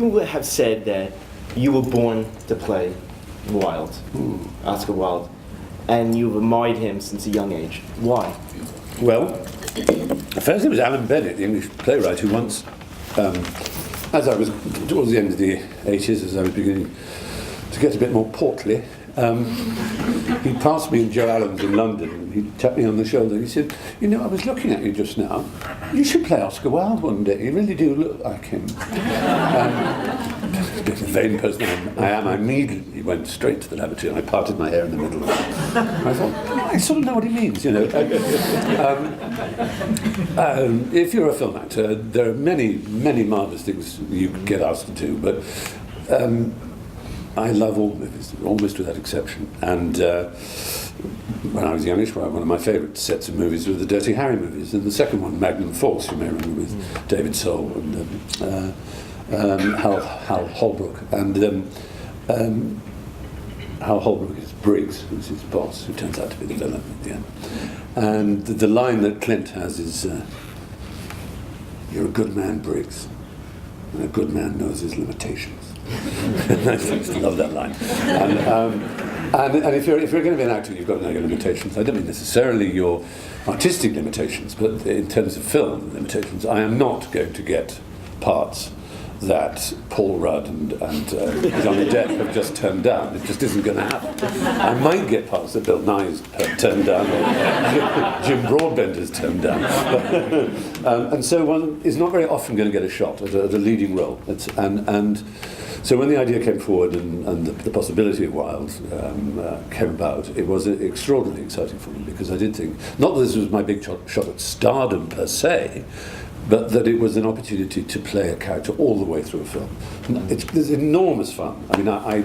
You have said that you were born to play Wilde, Oscar Wilde, and you've admired him since a young age. Why? Well, first it was Alan Bennett, the English playwright, who once, as I was towards the end of the 80s, as I was beginning to get a bit more portly, he passed me in Joe Allen's in London, and he tapped me on the shoulder. He said, "You know, I was looking at you just now. You should play Oscar Wilde one day. You really do look like him." A bit of a vain person I immediately went straight to the lavatory and I parted my hair in the middle. I thought, I sort of know what he means, you know. If you're a film actor, there are many, many marvellous things you get asked to do, but I love all movies, almost without exception. And when I was youngish, one of my favourite sets of movies were the Dirty Harry movies, and the second one, Magnum Force, you may remember, with David Soul and Hal Holbrook. And Hal Holbrook is Briggs, who's his boss, who turns out to be the villain at the end. And the line that Clint has is, "You're a good man, Briggs, and a good man knows his limitations." I just love that line. And if you're going to be an actor, you've got to know your limitations. I don't mean necessarily your artistic limitations, but in terms of film limitations, I am not going to get parts that Paul Rudd and Johnny Depp have just turned down. It just isn't going to happen. I might get parts that Bill Nye's turned down, or Jim Broadbender's turned down. And so one is not very often going to get a shot at a leading role. And so when the idea came forward and the possibility of Wilde came about, it was extraordinarily exciting for me, because I did think, not that this was my big shot at stardom per se, but that it was an opportunity to play a character all the way through a film. There's enormous fun. I mean, I